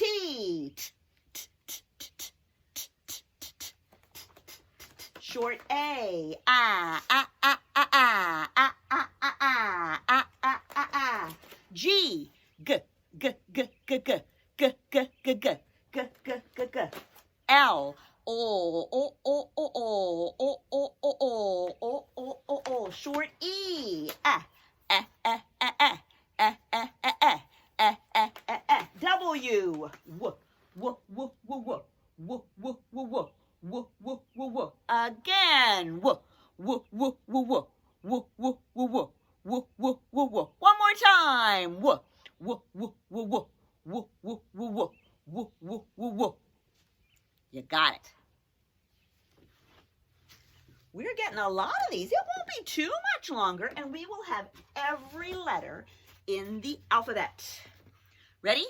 T. Short A. G. G. G. G. G. G. G. G. G. G. G. G. G. G. L. Short E. W. Again. One more time. You got it. We're getting a lot of these. It won't be too much longer, and we will have every letter in the alphabet. Ready?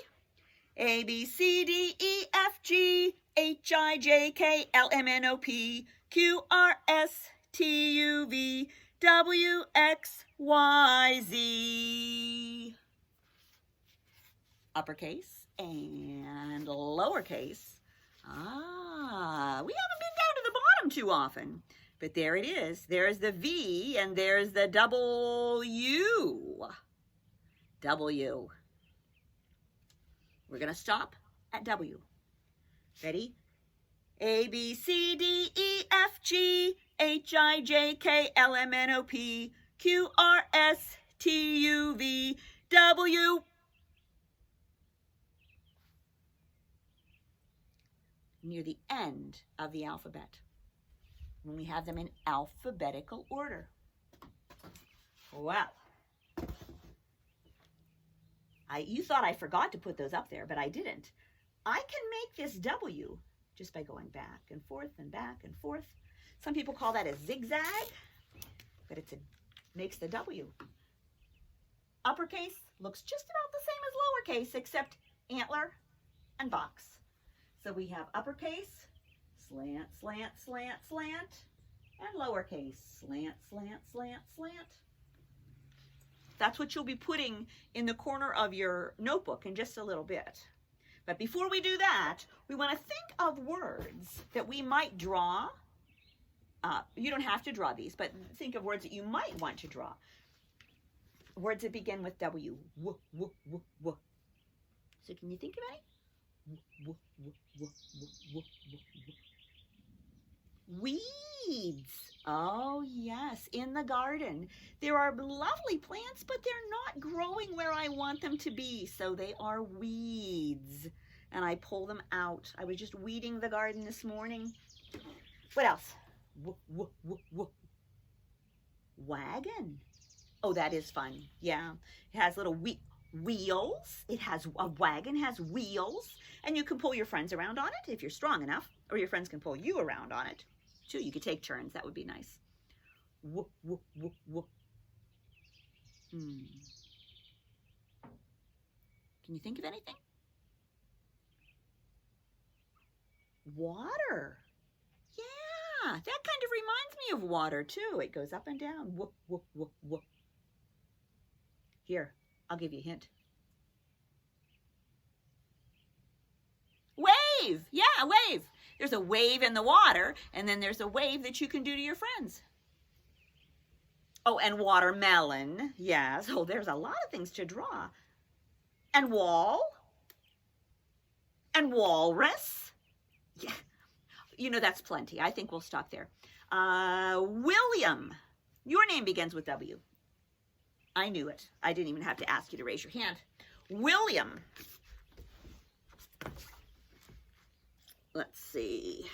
A, B, C, D, E, F, G, H, I, J, K, L, M, N, O, P, Q, R, S, T, U, V, W, X, Y, Z. Uppercase and lowercase. We haven't been down to the bottom too often. But there it is. There's the V and there's the W. W. We're going to stop at W. Ready? A, B, C, D, E, F, G, H, I, J, K, L, M, N, O, P, Q, R, S, T, U, V, W. Near the end of the alphabet, when we have them in alphabetical order. Well, you thought I forgot to put those up there, but I didn't. I can make this W just by going back and forth and back and forth. Some people call that a zigzag, but makes the W. Uppercase looks just about the same as lowercase, except antler and box. So we have uppercase, slant, slant, slant, slant, and lowercase, slant, slant, slant, slant. That's what you'll be putting in the corner of your notebook in just a little bit. But before we do that, we want to think of words that we might draw. You don't have to draw these, but think of words that you might want to draw. Words that begin with W. W, w, w, w. So can you think of any? Weeds. Oh yes, in the garden. There are lovely plants, but they're not growing where I want them to be, so they are weeds. And I pull them out. I was just weeding the garden this morning. What else? Wagon. Oh, that is fun. Yeah, it has little wheels. A wagon has wheels, and you can pull your friends around on it if you're strong enough, or your friends can pull you around on it too. You could take turns. That would be nice. Can you think of anything? Water. Yeah, that kind of reminds me of water too. It goes up and down. Here, I'll give you a hint. Wave. Yeah, a wave. There's a wave in the water, and then there's a wave that you can do to your friends. Oh, and watermelon. Yeah, so there's a lot of things to draw. And wall. And walrus. Yeah. You know, that's plenty. I think we'll stop there. William. Your name begins with W. I knew it. I didn't even have to ask you to raise your hand. William. Let's see.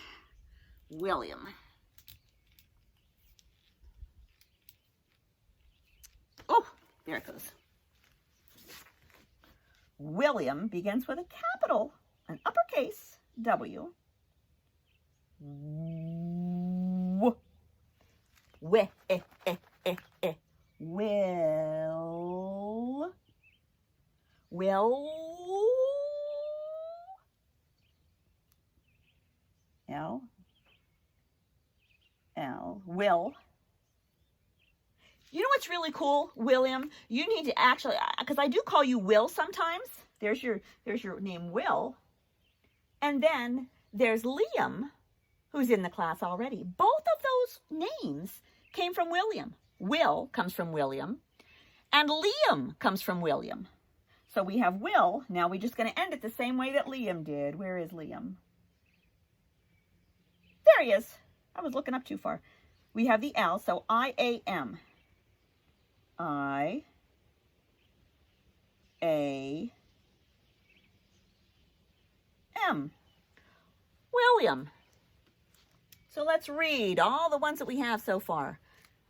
William. Oh, there it goes. William begins with a capital, an uppercase W. Will. Will. You know what's really cool, William? You need to actually, because I do call you Will sometimes. There's your name, Will. And then there's Liam, who's in the class already. Both of those names came from William. Will comes from William, and Liam comes from William. So we have Will. Now we're just going to end it the same way that Liam did. Where is Liam? There he is. I was looking up too far. We have the L, so I-A-M. I-A-M. William. So let's read all the ones that we have so far.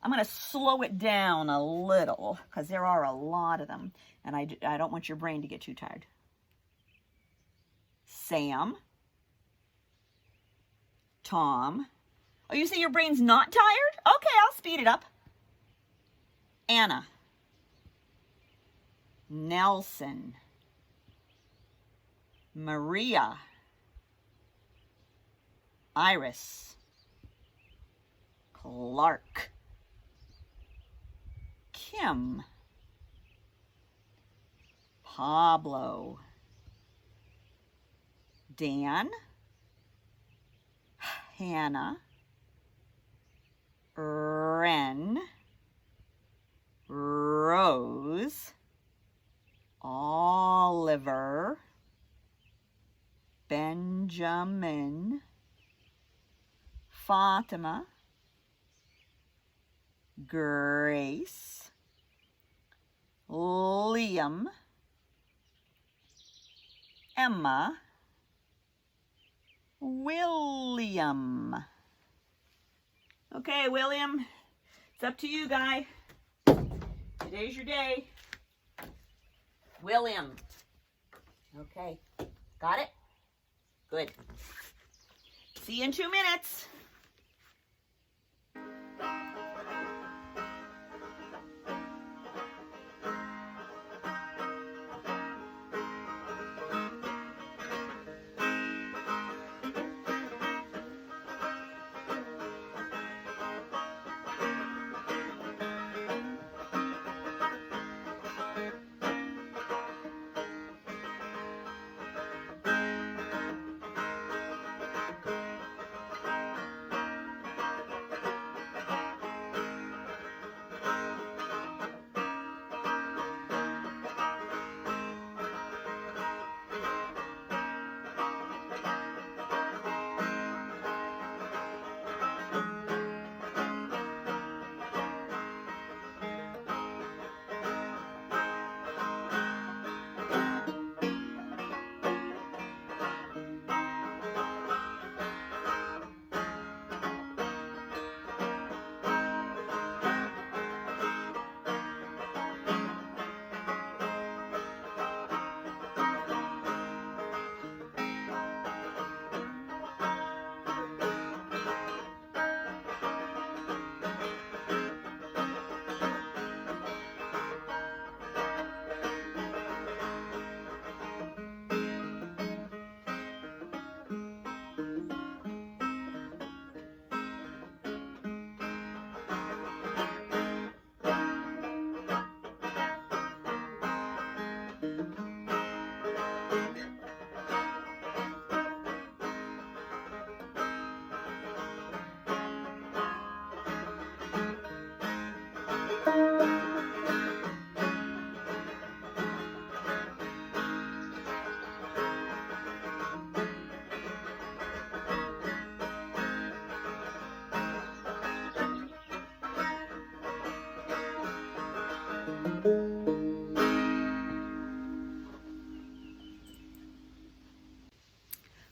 I'm going to slow it down a little because there are a lot of them. And I don't want your brain to get too tired. Sam. Tom. Oh, you say your brain's not tired? Okay, I'll speed it up. Anna. Nelson. Maria. Iris. Clark. Kim. Pablo. Dan. Hannah. Ren. Rose. Oliver. Benjamin. Fatima. Grace. Liam. Emma. William. Okay, William, it's up to you, guy. Today's your day. William. Okay, got it? Good. See you in 2 minutes.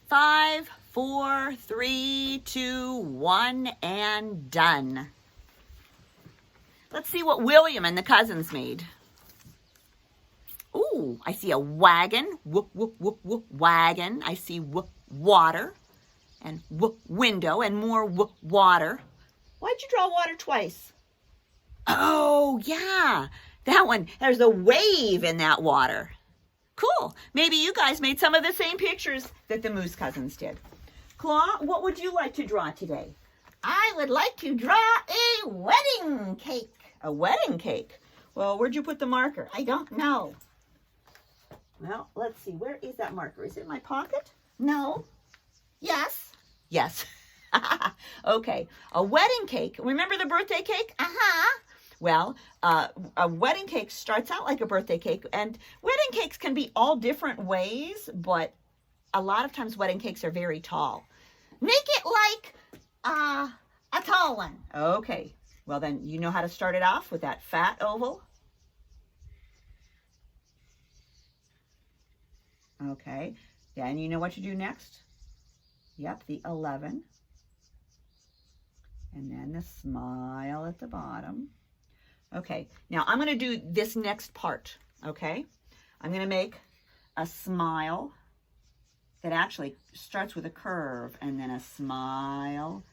Five, 4, 3, 2, 1, and done. Let's see what William and the cousins made. Ooh, I see a wagon, whoop, whoop, whoop, whoop, wagon. I see whoop, water, and whoop, window, and more whoop, water. Why'd you draw water twice? Oh, yeah, that one. There's a wave in that water. Cool. Maybe you guys made some of the same pictures that the Moose cousins did. Claw, what would you like to draw today? I would like to draw a wedding cake. A wedding cake? Well, where'd you put the marker? I don't know. Well, let's see. Where is that marker? Is it in my pocket? No. Yes. Yes. Okay. A wedding cake. Remember the birthday cake? Uh-huh. Well, a wedding cake starts out like a birthday cake, and wedding cakes can be all different ways, but a lot of times wedding cakes are very tall. Make it like a tall one. Okay. Well, then you know how to start it off with that fat oval. Okay. Then you know what to do next? Yep, the 11. And then the smile at the bottom. Okay, now I'm going to do this next part, okay? I'm going to make a smile that actually starts with a curve, and then a smile,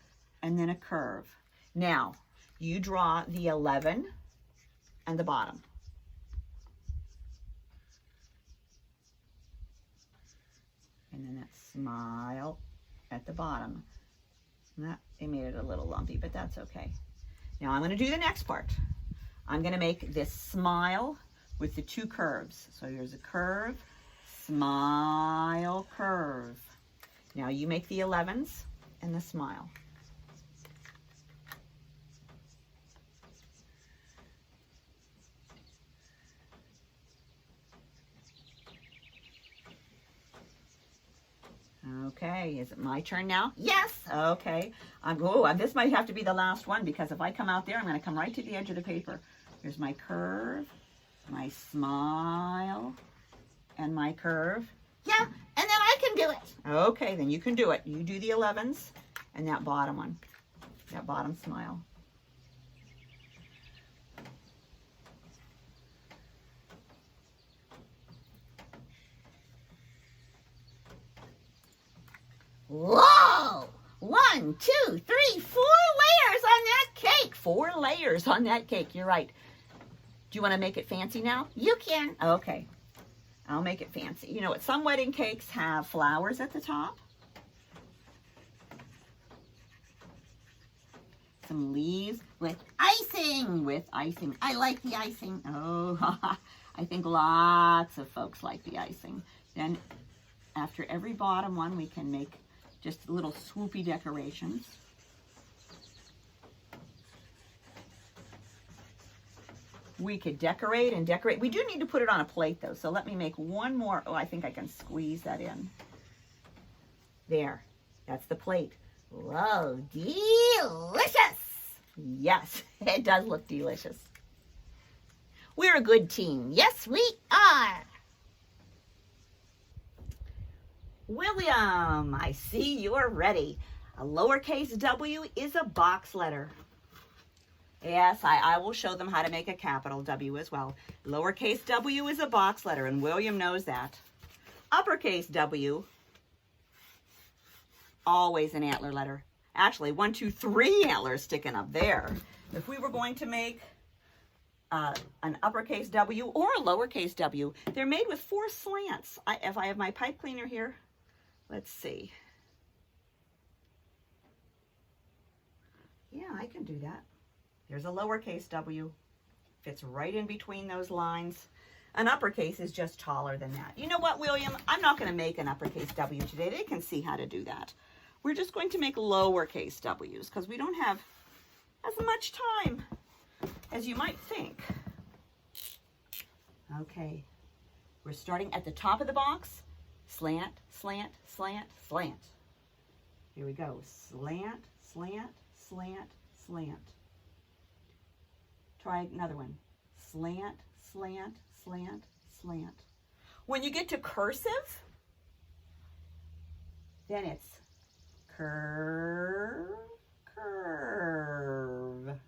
and then a curve. Now, you draw the 11 and the bottom. And then that smile at the bottom. It made it a little lumpy, but that's okay. Now I'm going to do the next part. I'm going to make this smile with the two curves. So here's a curve, smile, curve. Now you make the 11s and the smile. Okay, is it my turn now? Yes. Okay. This might have to be the last one, because if I come out there, I'm going to come right to the edge of the paper. Here's my curve, my smile, and my curve. Yeah, and then I can do it. Okay, then you can do it. You do the 11s and that bottom one, that bottom smile. Whoa! 1, 2, 3, 4 layers on that cake. 4 layers on that cake. You're right. Do you want to make it fancy now? You can. Okay. I'll make it fancy. You know what? Some wedding cakes have flowers at the top. Some leaves with icing. I like the icing. Oh, I think lots of folks like the icing. Then after every bottom one, we can make just little swoopy decorations. We could decorate and decorate. We do need to put it on a plate though, so let me make one more. Oh, I think I can squeeze that in. There, that's the plate. Whoa, delicious! Yes, it does look delicious. We're a good team. Yes, we are. William, I see you're ready. A lowercase w is a box letter. Yes, I will show them how to make a capital W as well. Lowercase w is a box letter, and William knows that. Uppercase W, always an antler letter. Actually, 1, 2, 3 antlers sticking up there. If we were going to make an uppercase W or a lowercase w, they're made with 4 slants. If I have my pipe cleaner here, let's see. Yeah, I can do that. There's a lowercase w. Fits right in between those lines. An uppercase is just taller than that. You know what, William? I'm not going to make an uppercase W today. They can see how to do that. We're just going to make lowercase W's because we don't have as much time as you might think. Okay. We're starting at the top of the box. Slant, slant, slant, slant. Here we go. Slant, slant, slant, slant. Try another one. Slant, slant, slant, slant. When you get to cursive, then it's curve, curve.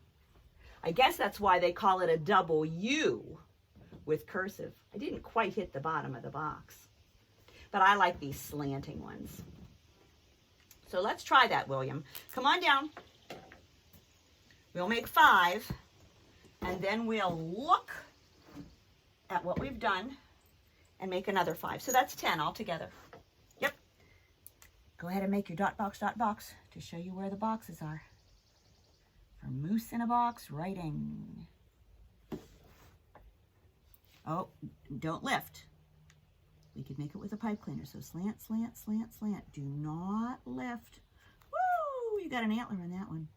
I guess that's why they call it a W with cursive. I didn't quite hit the bottom of the box, but I like these slanting ones. So let's try that, William. Come on down. We'll make 5. And then we'll look at what we've done and make another 5. So that's 10 altogether. Yep. Go ahead and make your dot box to show you where the boxes are. For moose in a box writing. Oh, don't lift. We could make it with a pipe cleaner. So slant, slant, slant, slant. Do not lift. Woo! You got an antler on that one.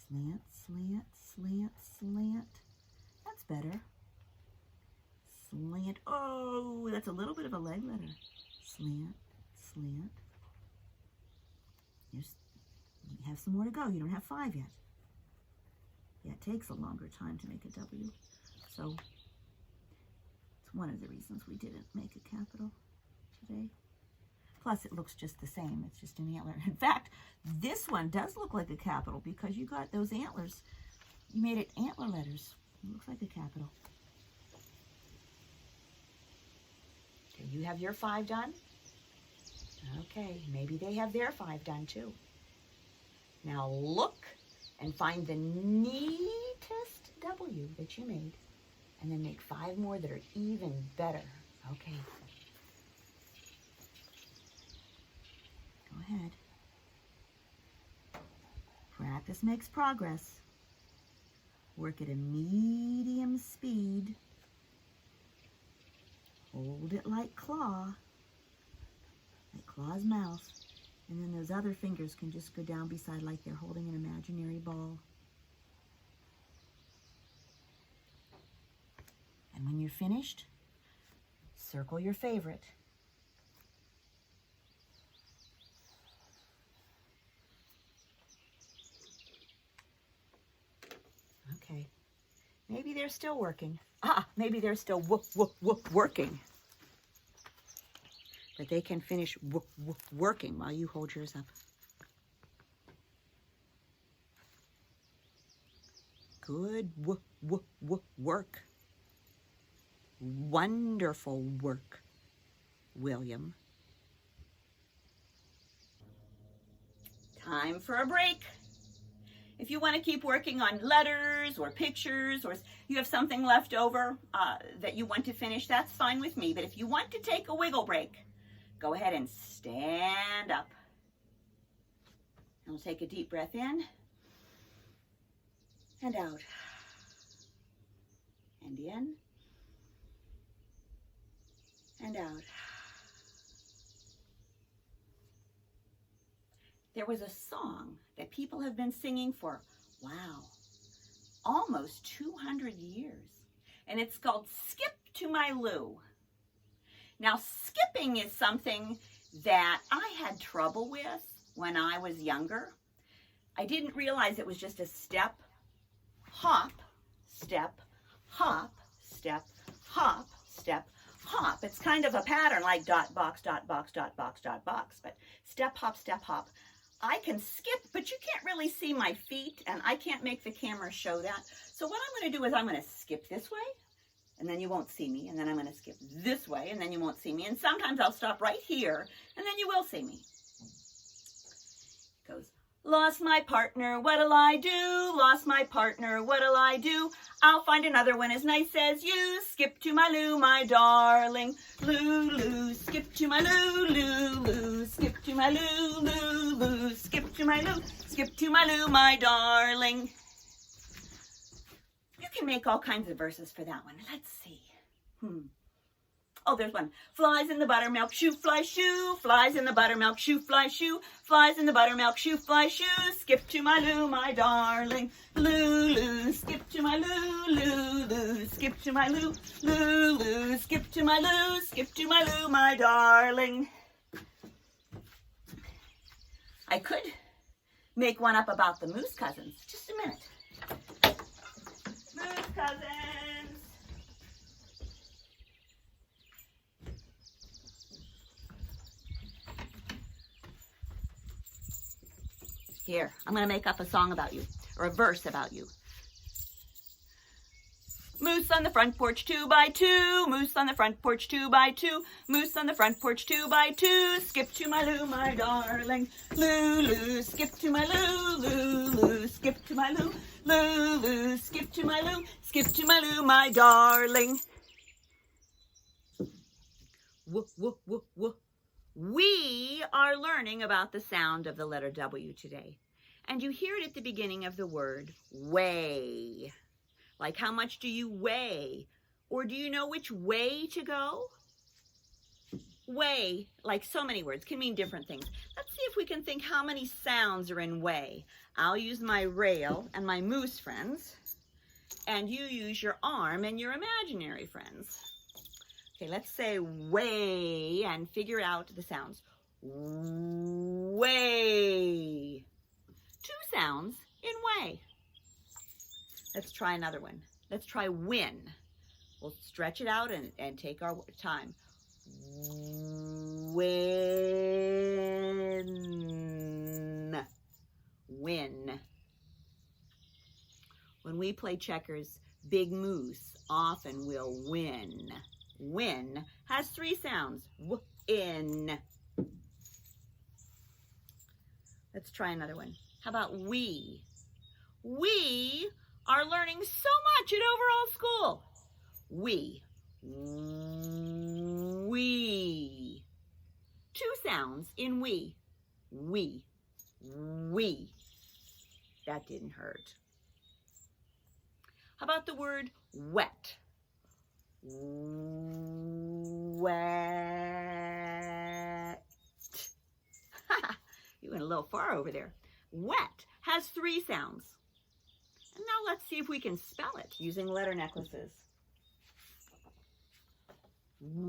Slant, slant, slant, slant. That's better. Slant. Oh, that's a little bit of a leg letter. Slant, slant. You have some more to go. You don't have 5 yet. Yeah, it takes a longer time to make a W. So it's one of the reasons we didn't make a capital today. Plus, it looks just the same. It's just an antler. In fact, this one does look like a capital because you got those antlers. You made it antler letters. It looks like a capital. Okay, you have your 5 done? Okay, maybe they have their 5 done too. Now look and find the neatest W that you made, and then make 5 more that are even better. Okay. Go ahead. Practice makes progress. Work at a medium speed. Hold it like claw. Like claw's mouth. And then those other fingers can just go down beside like they're holding an imaginary ball. And when you're finished, circle your favorite. Okay. Maybe they're still working. Maybe they're still working. But they can finish working while you hold yours up. Good work. Wonderful work, William. Time for a break. If you want to keep working on letters or pictures, or you have something left over that you want to finish, that's fine with me. But if you want to take a wiggle break, go ahead and stand up. And we'll take a deep breath in and out. And in and out. There was a song that people have been singing for, wow, almost 200 years. And it's called Skip to My Lou. Now, skipping is something that I had trouble with when I was younger. I didn't realize it was just a step, hop, step, hop, step, hop, step, hop. It's kind of a pattern like dot, box, dot, box, dot, box, dot, box. But step, hop, step, hop. I can skip, but you can't really see my feet, and I can't make the camera show that. So what I'm going to do is I'm going to skip this way, and then you won't see me. And then I'm going to skip this way, and then you won't see me. And sometimes I'll stop right here, and then you will see me. It goes, lost my partner, what'll I do? Lost my partner, what'll I do? I'll find another one as nice as you. Skip to my Lou, my darling. Lou, Lou, skip to my Lou, Lou, Lou. Skip to my Lou, Lou, Lou. Skip to my Lou, skip to my Lou, my darling. You can make all kinds of verses for that one. Let's see. Oh, there's one. Flies in the buttermilk shoe, fly shoe. Flies in the buttermilk shoe, fly shoe. Flies in the buttermilk shoe, fly shoe. Skip to my Lou, my darling. Lou, Lou, skip to my Lou, Lou, Lou. Skip to my Lou, Lou, Lou. Skip to my Lou, skip to my Lou, my darling. I could make one up about the Moose Cousins. Just a minute. Moose Cousins. Here, I'm going to make up a song about you, or a verse about you. Moose on the front porch 2 by 2. Moose on the front porch 2 by 2. Moose on the front porch 2 by 2. Skip to my Lou, my darling. Lou, Lou, skip to my Lou, Lou, Lou. Skip to my Lou, Lou, Lou. Skip to my Lou, skip to my Lou, my darling. Woo, woo, woo, woo. We are learning about the sound of the letter W today. And you hear it at the beginning of the word weigh. Like, how much do you weigh? Or do you know which way to go? Way, like so many words, can mean different things. Let's see if we can think how many sounds are in way. I'll use my rail and my moose friends, and you use your arm and your imaginary friends. Okay, let's say way and figure out the sounds. Way. 2 sounds in way. Let's try another one. Let's try win. We'll stretch it out and take our time. Win. Win. When we play checkers, Big Moose often will win. Win has 3 sounds. W-in. Let's try another one. How about we? We are learning so much at Overall School. We. We. 2 sounds in we. We. We. That didn't hurt. How about the word wet? Wet. You went a little far over there. Wet has 3 sounds. And now let's see if we can spell it using letter necklaces. Wet.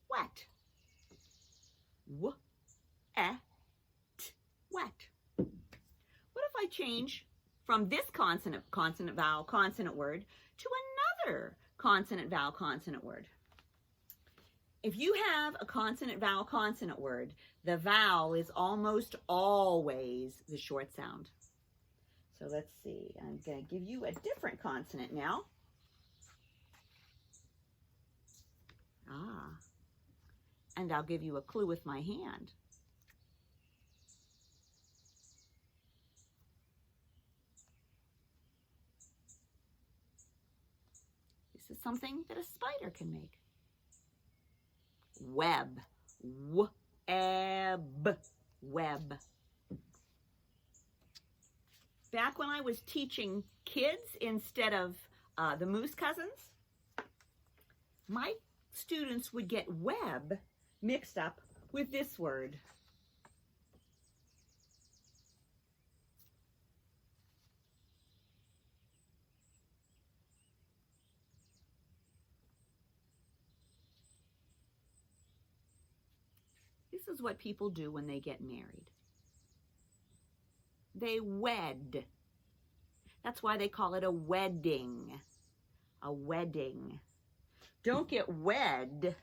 Wet. W-et. Wet. What if I change from this consonant, vowel, consonant word to another consonant, vowel, consonant word? If you have a consonant, vowel, consonant word, the vowel is almost always the short sound. So let's see. I'm going to give you a different consonant now. And I'll give you a clue with my hand. This is something that a spider can make. Web. W-eb. Web. Back when I was teaching kids instead of the Moose Cousins, my students would get web mixed up with this word. This is what people do when they get married. They wed. That's why they call it a wedding. A wedding. Don't get wed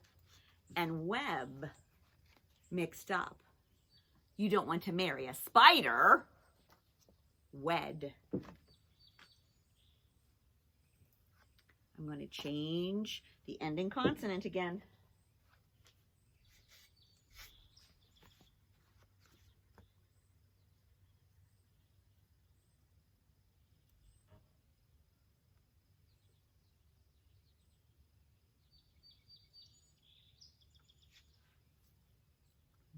and web mixed up. You don't want to marry a spider. Wed. I'm going to change the ending consonant again.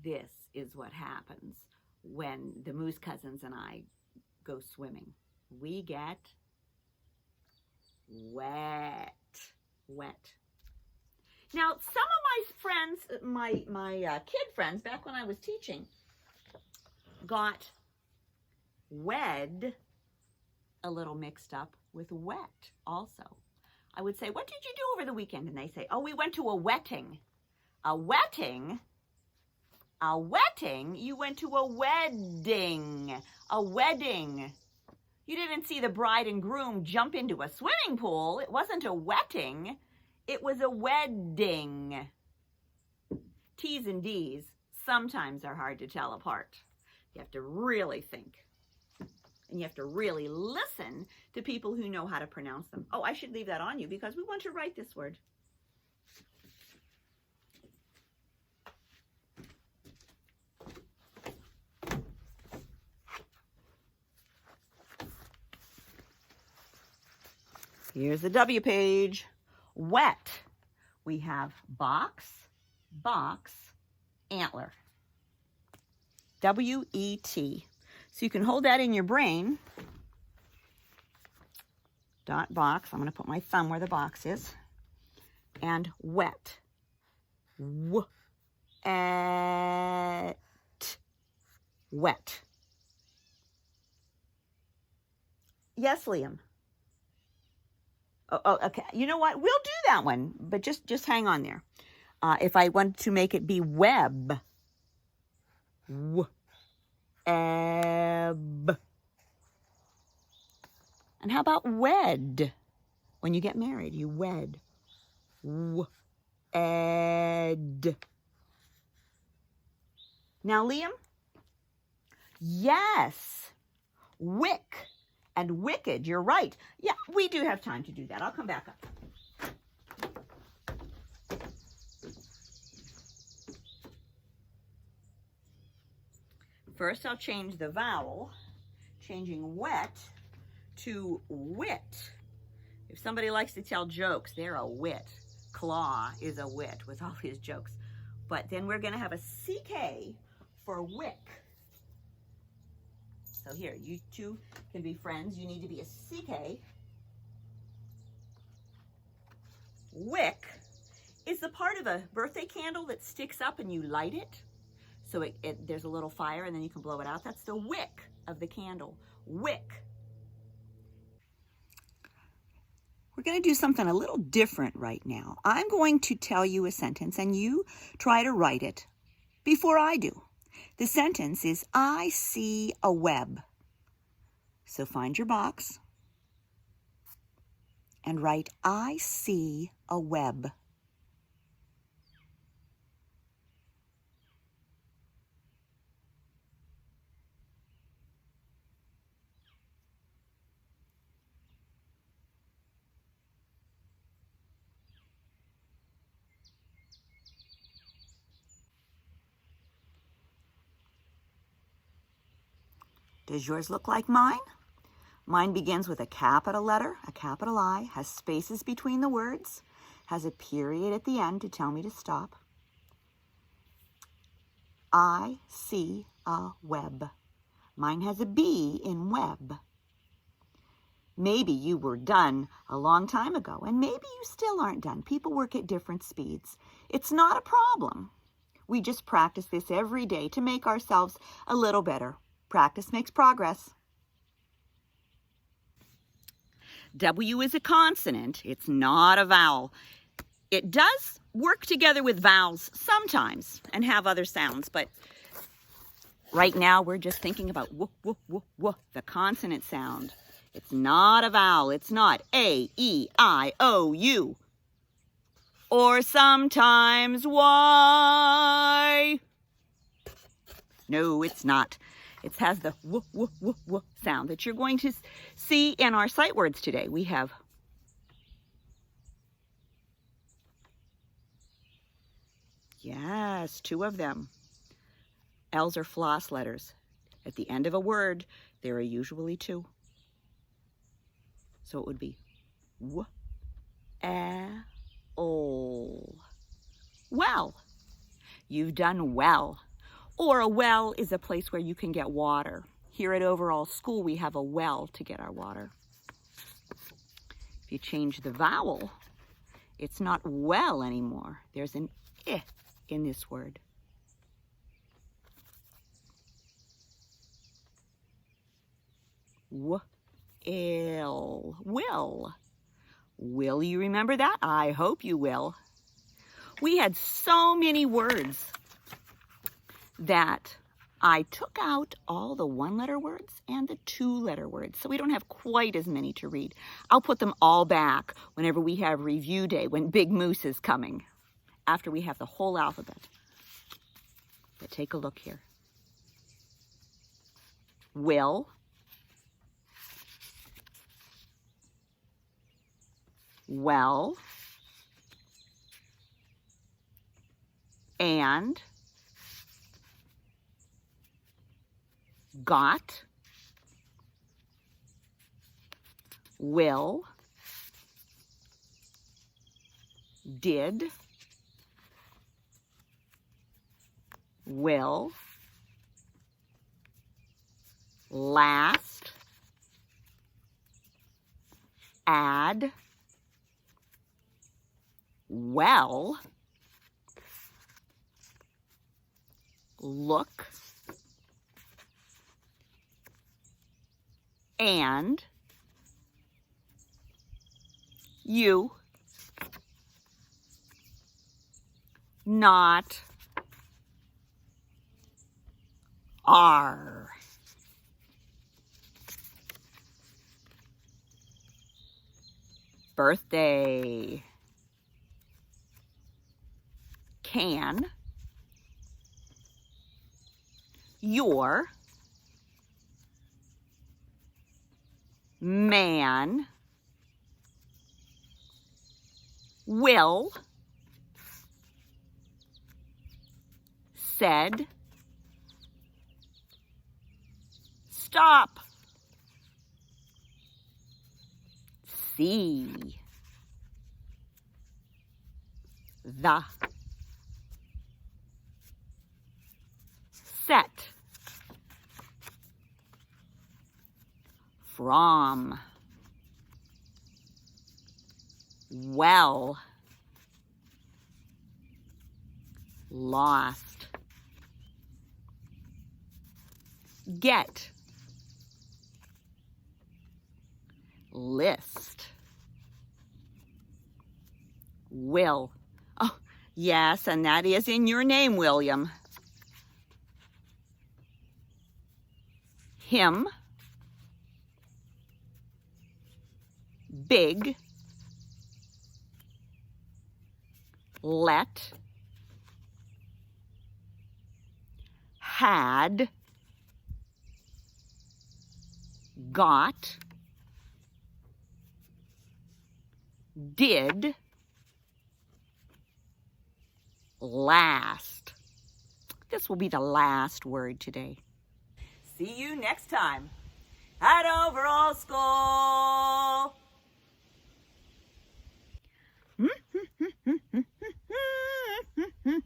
This is what happens when the Moose Cousins and I go swimming. We get wet. Wet. Now, some of my friends, my kid friends, back when I was teaching, got wed a little mixed up with wet also. I would say, what did you do over the weekend? And they say, oh, we went to a wetting. A wetting? A wetting? You went to a wedding. A wedding. You didn't see the bride and groom jump into a swimming pool. It wasn't a wetting. It was a wedding. T's and D's sometimes are hard to tell apart. You have to really think. And you have to really listen to people who know how to pronounce them. Oh, I should leave that on you because we want to write this word. Here's the W page. Wet. We have box, box, antler. W-E-T. So you can hold that in your brain. Dot box. I'm going to put my thumb where the box is. And wet. W-et. Wet. Yes, Liam. Oh, okay. You know what? We'll do that one, but just hang on there. If I want to make it be web. Eb. And how about wed? When you get married, you wed. Ed. Now, Liam? Yes. Wick and wicked. You're right. Yeah, we do have time to do that. I'll come back up. First, I'll change the vowel, changing wet to wit. If somebody likes to tell jokes, they're a wit. Claw is a wit with all his jokes. But then we're going to have a CK for wick. So here, you two can be friends. You need to be a CK. Wick is the part of a birthday candle that sticks up and you light it. So there's a little fire and then you can blow it out. That's the wick of the candle. Wick. We're going to do something a little different right now. I'm going to tell you a sentence and you try to write it before I do. The sentence is, I see a web. So find your box and write, I see a web. Does yours look like mine? Mine begins with a capital letter, a capital I, has spaces between the words, has a period at the end to tell me to stop. I see a web. Mine has a B in web. Maybe you were done a long time ago, and maybe you still aren't done. People work at different speeds. It's not a problem. We just practice this every day to make ourselves a little better. Practice makes progress. W is a consonant. It's not a vowel. It does work together with vowels sometimes and have other sounds, but right now we're just thinking about w, w, w, w, the consonant sound. It's not a vowel. It's not A, E, I, O, U. Or sometimes Y. No, it's not. It has the w, w, w, w sound that you're going to see in our sight words today. We have yes, two of them. L's are floss letters. At the end of a word, there are usually two. So it would be w, a, o. Well, you've done well. Or a well is a place where you can get water. Here at Overall School, we have a well to get our water. If you change the vowel, it's not well anymore. There's an I in this word. W-ill. Will. Will you remember that? I hope you will. We had so many words that I took out all the one-letter words and the two-letter words, so we don't have quite as many to read. I'll put them all back whenever we have review day, when Big Moose is coming, after we have the whole alphabet. But take a look here. Will, well, and, got, will, did, will, last, add, well, look, and, you, not, are. Birthday. Can. Your. Man. Will. Said. Stop. See. The. Set. From. Well. Lost. Get. List. Will. Oh, yes, and that is in your name, William. Him. Big. Let. Had. Got. Did. Last. This will be the last word today. See you next time at Overall School.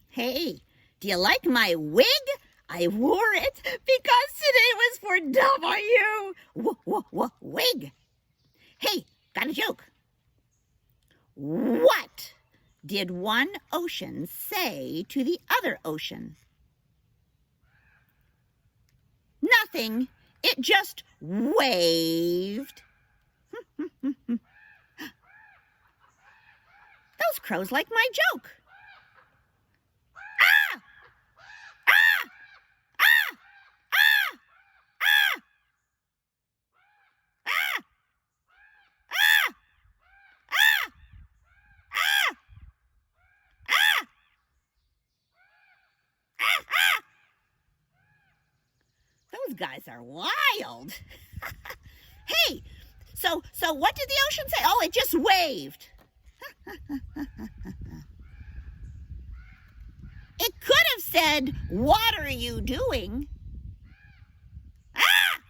Hey, do you like my wig? I wore it because today was for W. Wig. Hey, got a joke. What did one ocean say to the other ocean? Nothing. It just waved. Those crows like my joke. Ah! Ah! Ah! Ah! Ah! Ah! Ah! Ah! Ah! Ah! Ah! Ah! Those guys are wild. Hey, so what did the ocean say? Oh, it just waved. It could have said, what are you doing? Ah!